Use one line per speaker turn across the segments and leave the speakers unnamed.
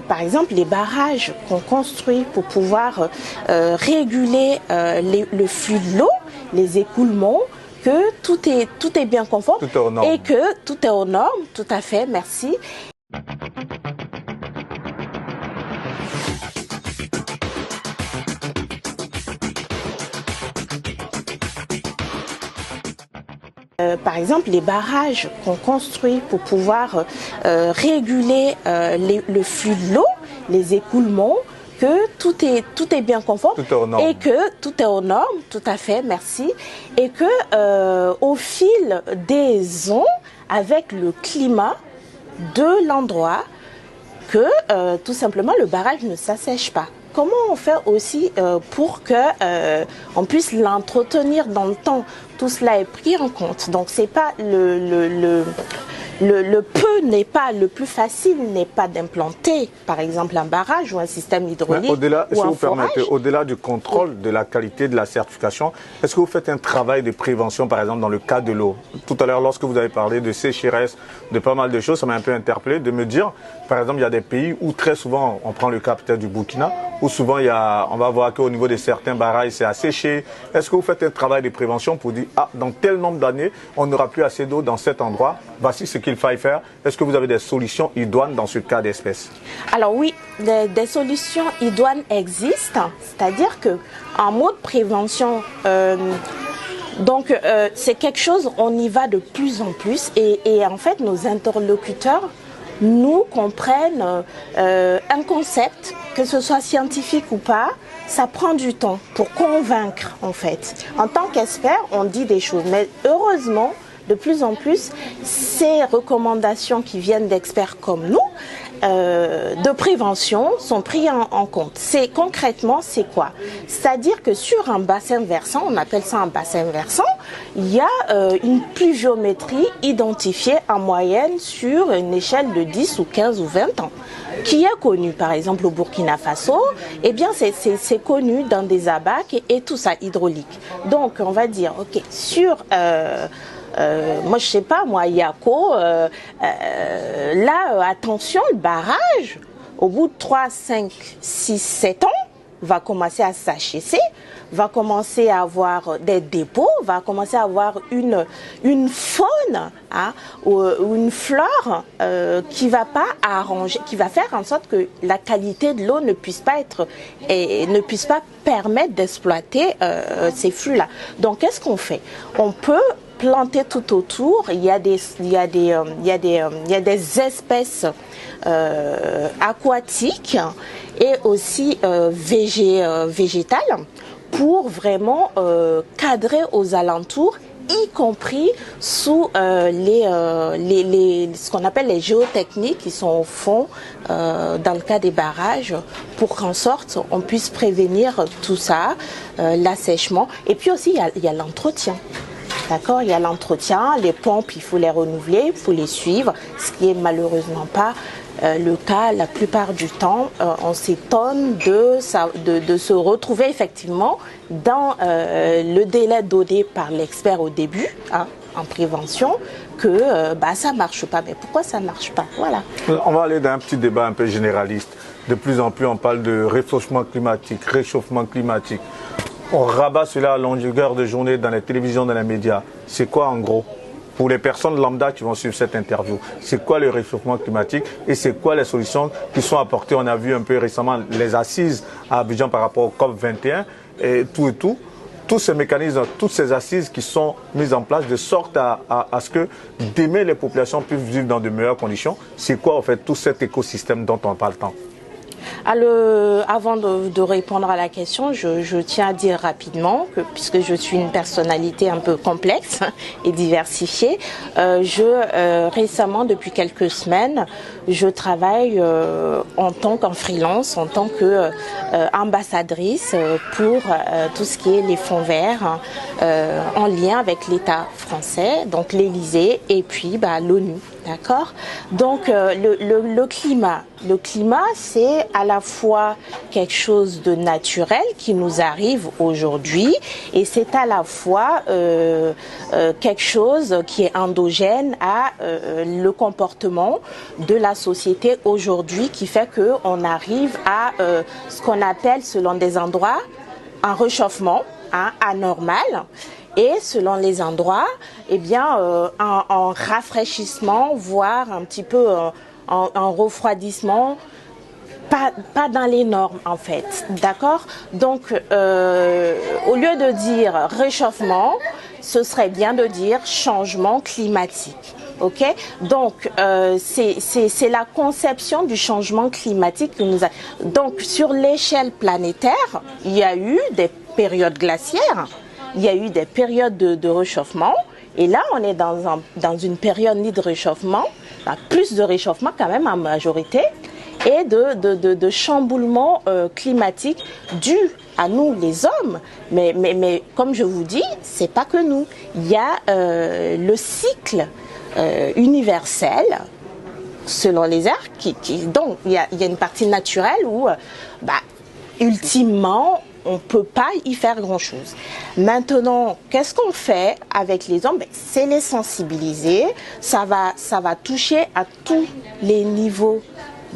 Par exemple, les barrages qu'on construit pour pouvoir réguler le flux de l'eau, les écoulements, que tout est bien conforme et que tout est aux normes, tout à fait, merci. Par exemple, les barrages qu'on construit pour pouvoir réguler le flux de l'eau, les écoulements, que tout est bien conforme et que tout est aux normes, tout à fait, merci, et que au fil des ans, avec le climat de l'endroit, que tout simplement le barrage ne s'assèche pas. Comment on fait aussi pour que on puisse l'entretenir dans le temps? Tout cela est pris en compte. Donc c'est pas le peu n'est pas le plus facile, n'est pas d'implanter par exemple un barrage ou un système hydraulique.
Au-delà, si vous permettez, au-delà du contrôle de la qualité de la certification, est-ce que vous faites un travail de prévention par exemple dans le cas de l'eau? Tout à l'heure, lorsque vous avez parlé de sécheresse, de pas mal de choses, ça m'a un peu interpellé de me dire, par exemple, il y a des pays où très souvent, on prend le cas peut-être du Burkina, où souvent on va voir qu'au niveau de certains barrages, c'est asséché. Est-ce que vous faites un travail de prévention pour dire, ah, dans tel nombre d'années, on n'aura plus assez d'eau dans cet endroit, voici ce qu'il faille faire? Est-ce que vous avez des solutions idoines dans ce cas d'espèce?
Alors oui, des solutions idoines existent, c'est-à-dire qu'en mode prévention, c'est quelque chose, on y va de plus en plus et en fait nos interlocuteurs nous comprennent un concept, que ce soit scientifique ou pas, ça prend du temps pour convaincre en fait. En tant qu'expert, on dit des choses, mais heureusement, de plus en plus, ces recommandations qui viennent d'experts comme nous, de prévention, sont prises en compte. Concrètement, c'est quoi? C'est-à-dire que sur un bassin versant, on appelle ça un bassin versant, il y a une pluviométrie identifiée en moyenne sur une échelle de 10 ou 15 ou 20 ans, qui est connue. Par exemple, au Burkina Faso, eh bien, c'est connu dans des abacs et tout ça, hydraulique. Donc, on va dire, ok, sur... moi je sais pas, moi Yako, là attention, le barrage, au bout de 3, 5, 6, 7 ans, va commencer à s'achécer, va commencer à avoir des dépôts, va commencer à avoir une faune ou une flore qui va pas arranger, qui va faire en sorte que la qualité de l'eau ne puisse pas être et ne puisse pas permettre d'exploiter ces flux-là. Donc qu'est-ce qu'on fait? On peut planter tout autour, il y a des espèces aquatiques et aussi végétales pour vraiment cadrer aux alentours, y compris sous ce qu'on appelle les géotechniques qui sont au fond dans le cas des barrages, pour qu'en sorte on puisse prévenir tout ça, l'assèchement. Et puis aussi il y a l'entretien. D'accord, il y a l'entretien, les pompes, il faut les renouveler, il faut les suivre, ce qui est malheureusement pas le cas la plupart du temps. On s'étonne de se retrouver effectivement dans le délai donné par l'expert au début, en prévention, que ça marche pas. Mais pourquoi ça marche pas? Voilà.
On va aller dans un petit débat un peu généraliste. De plus en plus, on parle de réchauffement climatique. On rabat cela à longueur de journée dans les télévisions, dans les médias. C'est quoi en gros? Pour les personnes lambda qui vont suivre cette interview, c'est quoi le réchauffement climatique et c'est quoi les solutions qui sont apportées? On a vu un peu récemment les assises à Abidjan par rapport au COP21 et tout. Tous ces mécanismes, toutes ces assises qui sont mises en place de sorte à ce que demain les populations puissent vivre dans de meilleures conditions. C'est quoi en fait tout cet écosystème dont on parle tant?
Avant de répondre à la question, je tiens à dire rapidement que, puisque je suis une personnalité un peu complexe et diversifiée, récemment, depuis quelques semaines, je travaille en tant qu'en freelance, en tant qu'ambassadrice pour tout ce qui est les fonds verts, en lien avec l'État français, donc l'Élysée et puis l'ONU. D'accord? Donc le climat, c'est à la fois quelque chose de naturel qui nous arrive aujourd'hui et c'est à la fois quelque chose qui est endogène à le comportement de la société aujourd'hui qui fait qu'on arrive à ce qu'on appelle selon des endroits un réchauffement anormal. Et selon les endroits, eh bien, un rafraîchissement, voire un petit peu un refroidissement, pas dans les normes en fait, d'accord? Donc, au lieu de dire réchauffement, ce serait bien de dire changement climatique. Ok, donc c'est la conception du changement climatique que nous a. Donc, sur l'échelle planétaire, il y a eu des périodes glaciaires. Il y a eu des périodes de réchauffement et là on est dans une période ni de réchauffement, plus de réchauffement quand même en majorité et de chamboulement climatique dû à nous les hommes. Mais comme je vous dis, c'est pas que nous. Il y a le cycle universel selon les airs donc il y a une partie naturelle où ultimement on ne peut pas y faire grand-chose. Maintenant, qu'est-ce qu'on fait avec les hommes? C'est les sensibiliser. Ça va toucher à tous les niveaux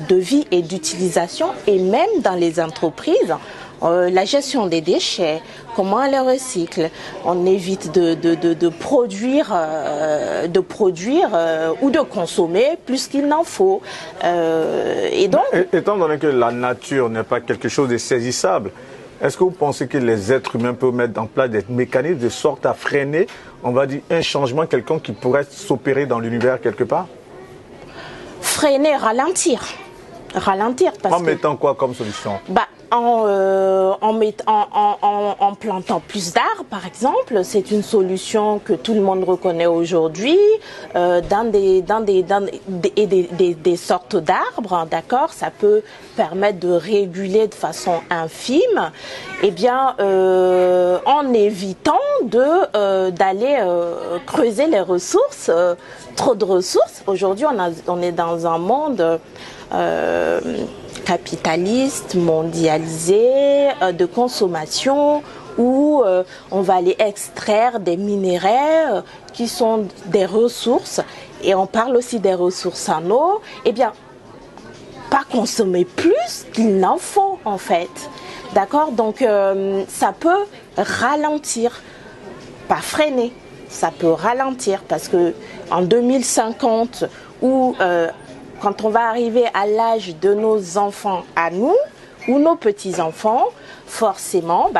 de vie et d'utilisation et même dans les entreprises. La gestion des déchets, comment on les recycle, on évite de produire ou de consommer plus qu'il n'en faut. Et donc,
étant donné que la nature n'est pas quelque chose de saisissable, est-ce que vous pensez que les êtres humains peuvent mettre en place des mécanismes de sorte à freiner, on va dire, un changement quelconque qui pourrait s'opérer dans l'univers quelque part?
Freiner, ralentir. Parce
en mettant quoi comme solution?
En plantant plus d'arbres, par exemple, c'est une solution que tout le monde reconnaît aujourd'hui, dans des sortes d'arbres, d'accord, ça peut permettre de réguler de façon infime, eh bien, en évitant d'aller creuser les ressources, trop de ressources. Aujourd'hui, on est dans un monde capitaliste, mondialisé, de consommation, où on va aller extraire des minéraux qui sont des ressources, et on parle aussi des ressources en eau, eh bien, pas consommer plus qu'il n'en faut en fait. D'accord? Donc ça peut ralentir, pas freiner, ça peut ralentir parce que en 2050 ou quand on va arriver à l'âge de nos enfants à nous ou nos petits-enfants, forcément,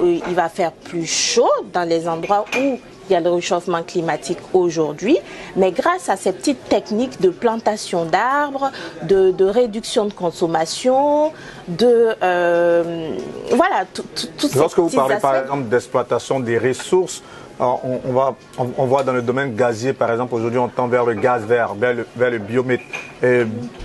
il va faire plus chaud dans les endroits où il y a le réchauffement climatique aujourd'hui. Mais grâce à ces petites techniques de plantation d'arbres, de réduction de consommation, voilà, toutes ces
Lorsque vous parlez
aspects.
par exemple d'exploitation des ressources, on voit dans le domaine gazier, par exemple, aujourd'hui on tend vers le gaz vert, vers le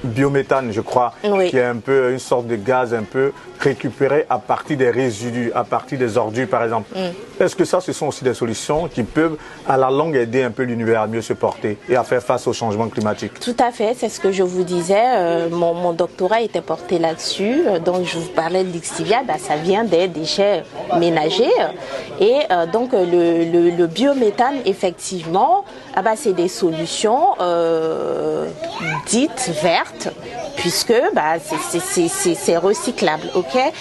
biométhane, je crois, oui, qui est un peu une sorte de gaz un peu récupéré à partir des résidus, à partir des ordures, par exemple. Est-ce que ça, ce sont aussi des solutions qui peuvent, à la longue, aider un peu l'univers à mieux se porter et à faire face au changement climatique?
Tout à fait, c'est ce que je vous disais. Mon doctorat était porté là-dessus. Donc, je vous parlais de l'Ixtivia, ça vient des déchets ménagers. Et donc, le biométhane, effectivement, c'est des solutions dites vertes, puisque c'est recyclable. Okay.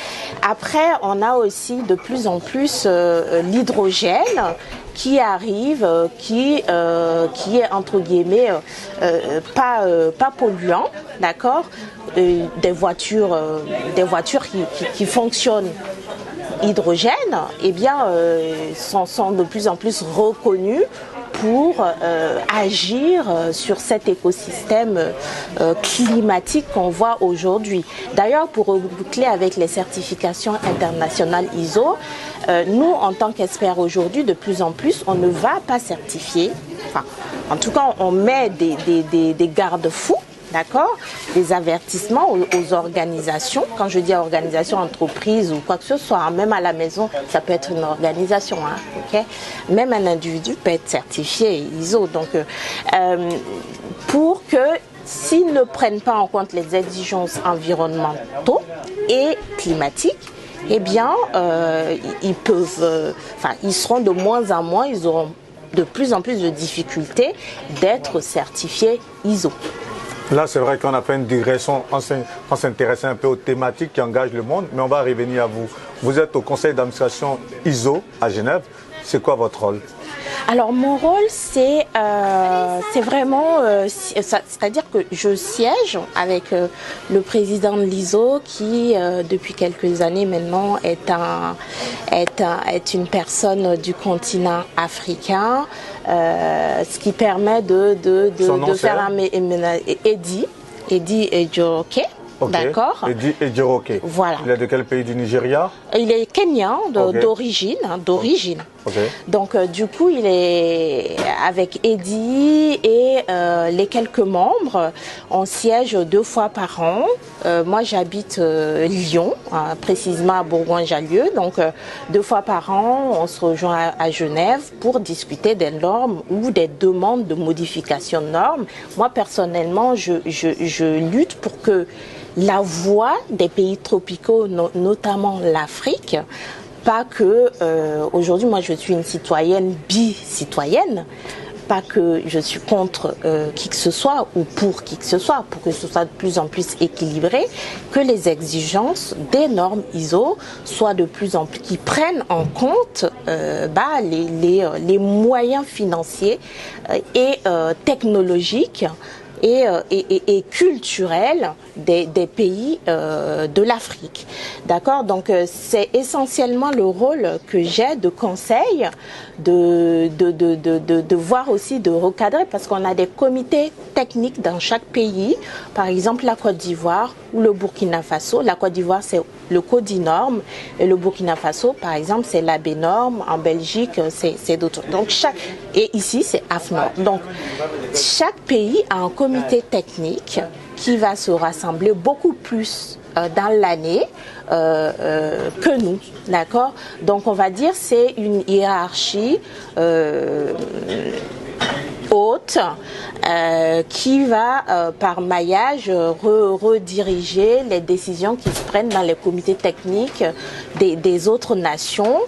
Après, on a aussi de plus en plus l'hydrogène qui arrive, qui est entre guillemets pas polluant, d'accord, des voitures qui fonctionnent hydrogène, eh bien, sont de plus en plus reconnus pour agir sur cet écosystème climatique qu'on voit aujourd'hui. D'ailleurs, pour reboucler avec les certifications internationales ISO, nous, en tant qu'experts aujourd'hui, de plus en plus, on ne va pas certifier. Enfin, en tout cas, on met des garde-fous, d'accord, des avertissements aux organisations. Quand je dis organisation, entreprise ou quoi que ce soit, hein, même à la maison, ça peut être une organisation, hein, ok. Même un individu peut être certifié ISO. Donc, pour que s'ils ne prennent pas en compte les exigences environnementaux et climatiques, eh bien, ils peuvent, ils seront de moins en moins, ils auront de plus en plus de difficultés d'être certifiés ISO.
Là, c'est vrai qu'on a fait une digression, on s'intéressait un peu aux thématiques qui engagent le monde, mais on va revenir à vous. Vous êtes au conseil d'administration ISO à Genève. C'est quoi votre rôle?
Alors mon rôle, c'est vraiment, c'est-à-dire que je siège avec le président de l'ISO qui, depuis quelques années maintenant, est une personne du continent africain, ce qui permet de faire un Eddy Ejoroke.
Okay.
D'accord.
Eddy Ejoroke.
Voilà.
Il est de quel pays? Du Nigeria?
Il est kenyan d'origine.
Okay.
Donc du coup, il est avec Eddy et les quelques membres. On siège 2 fois par an. Moi, j'habite Lyon, précisément à Bourgoin-Jallieu. Donc 2 fois par an, on se rejoint à Genève pour discuter des normes ou des demandes de modification de normes. Moi, personnellement, je lutte pour que la voix des pays tropicaux, notamment l'Afrique, pas que aujourd'hui, moi je suis une citoyenne bi-citoyenne, pas que je suis contre qui que ce soit ou pour qui que ce soit, pour que ce soit de plus en plus équilibré, que les exigences des normes ISO soient de plus en plus, qui prennent en compte les moyens financiers et technologiques et culturel des pays de l'Afrique. D'accord? Donc c'est essentiellement le rôle que j'ai de conseil, de voir aussi, de recadrer, parce qu'on a des comités techniques dans chaque pays. Par exemple, la Côte d'Ivoire ou le Burkina Faso. La Côte d'Ivoire, c'est le Codinorm, et le Burkina Faso, par exemple, c'est l'ABNorm. En Belgique, c'est d'autres. Donc et ici, c'est AFNOR. Donc chaque pays a un comité technique qui va se rassembler beaucoup plus dans l'année que nous, d'accord? Donc on va dire c'est une hiérarchie haute qui va par maillage rediriger les décisions qui se prennent dans les comités techniques des autres nations.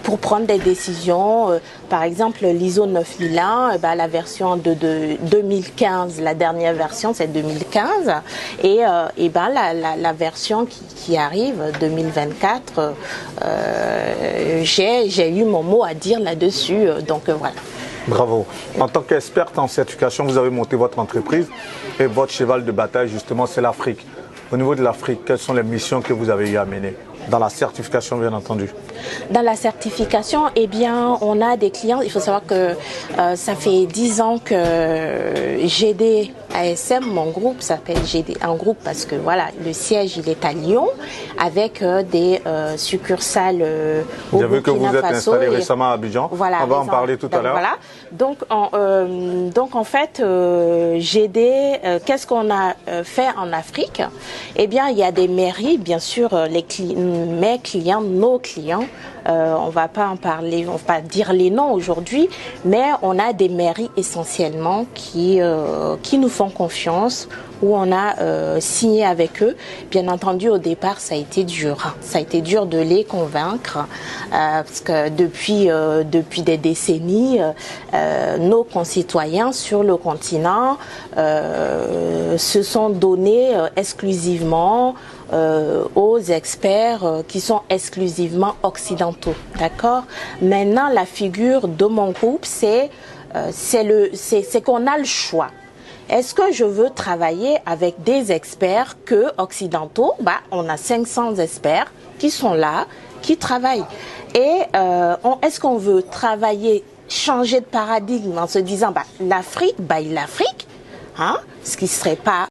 Pour prendre des décisions, par exemple l'ISO 9001, la version de 2015, la dernière version c'est 2015, et la version qui arrive 2024, j'ai eu mon mot à dire là-dessus, donc voilà.
Bravo. En tant qu'experte en certification, vous avez monté votre entreprise et votre cheval de bataille justement c'est l'Afrique. Au niveau de l'Afrique, quelles sont les missions que vous avez eu à mener? Dans la certification, bien entendu.
Dans la certification, eh bien, on a des clients. Il faut savoir que ça fait 10 ans que GD ASM, mon groupe s'appelle GD en groupe parce que voilà, le siège il est à Lyon avec des succursales au Burkina Faso. J'ai vu que vous êtes
installé récemment à Abidjan.
Voilà,
on va en parler tout à l'heure.
Voilà. Donc en fait, GD, qu'est-ce qu'on a fait en Afrique? Eh bien, il y a des mairies, bien sûr, mes clients, nos clients. On va pas en parler, on va pas dire les noms aujourd'hui, mais on a des mairies essentiellement qui nous font confiance, où on a signé avec eux. Bien entendu, au départ, ça a été dur. Ça a été dur de les convaincre parce que depuis des décennies, nos concitoyens sur le continent se sont donnés exclusivement aux experts qui sont exclusivement occidentaux, d'accord? Maintenant, la figure de mon groupe, c'est qu'on a le choix. Est-ce que je veux travailler avec des experts occidentaux? On a 500 experts qui sont là, qui travaillent. Et est-ce qu'on veut travailler, changer de paradigme en se disant l'Afrique, l'Afrique, hein? ce qui serait pas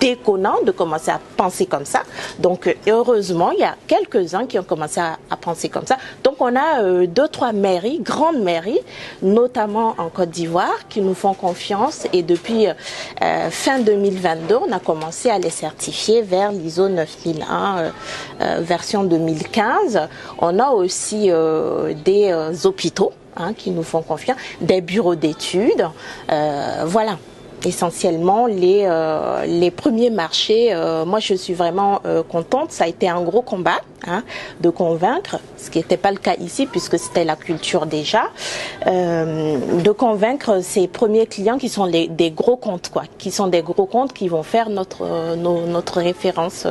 déconnant de commencer à penser comme ça. Donc heureusement, il y a quelques-uns qui ont commencé à penser comme ça. Donc on a 2-3 mairies, grandes mairies, notamment en Côte d'Ivoire, qui nous font confiance et depuis fin 2022, on a commencé à les certifier vers l'ISO 9001 version 2015. On a aussi des hôpitaux qui nous font confiance, des bureaux d'études, voilà. Essentiellement les premiers marchés. Moi, je suis vraiment contente. Ça a été un gros combat de convaincre, ce qui n'était pas le cas ici puisque c'était la culture déjà, de convaincre ces premiers clients qui sont des gros comptes, qui sont des gros comptes qui vont faire notre référence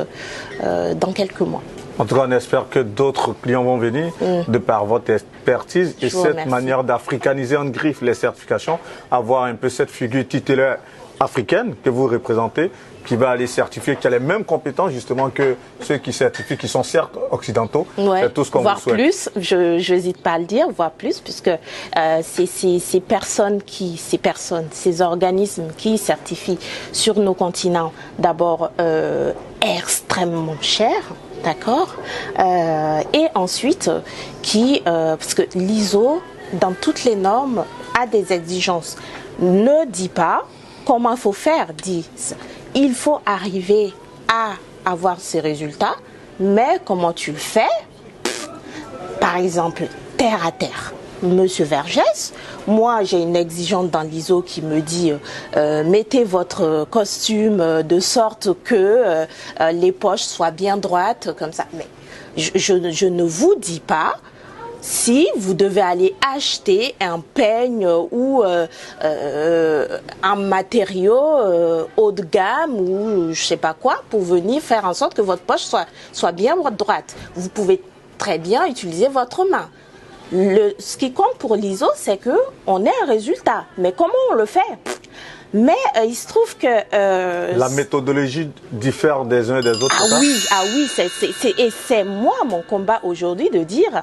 dans quelques mois.
En tout cas, on espère que d'autres clients vont venir de par votre expertise et cette manière d'africaniser en griffe les certifications, avoir un peu cette figure titulaire africaine que vous représentez, qui va aller certifier, qui a les mêmes compétences justement que ceux qui certifient, qui sont certes occidentaux.
Ouais,
c'est tout ce qu'on vous souhaite.
Voire plus, je n'hésite pas à le dire, voire plus, puisque ces organismes qui certifient sur nos continents, d'abord extrêmement chers. D'accord, et ensuite parce que l'ISO, dans toutes les normes, a des exigences. Ne dit pas comment il faut faire, dit il faut arriver à avoir ces résultats, mais comment tu le fais? Par exemple, terre à terre. Monsieur Vergès, moi j'ai une exigence dans l'ISO qui me dit mettez votre costume de sorte que les poches soient bien droites comme ça. Mais je ne vous dis pas si vous devez aller acheter un peigne ou un matériau haut de gamme ou je sais pas quoi pour venir faire en sorte que votre poche soit bien droite. Vous pouvez très bien utiliser votre main. Ce qui compte pour l'ISO, c'est qu'on ait un résultat. Mais comment on le fait? Mais il se trouve que...
la méthodologie diffère des uns et des autres.
Ah oui, et c'est moi mon combat aujourd'hui de dire,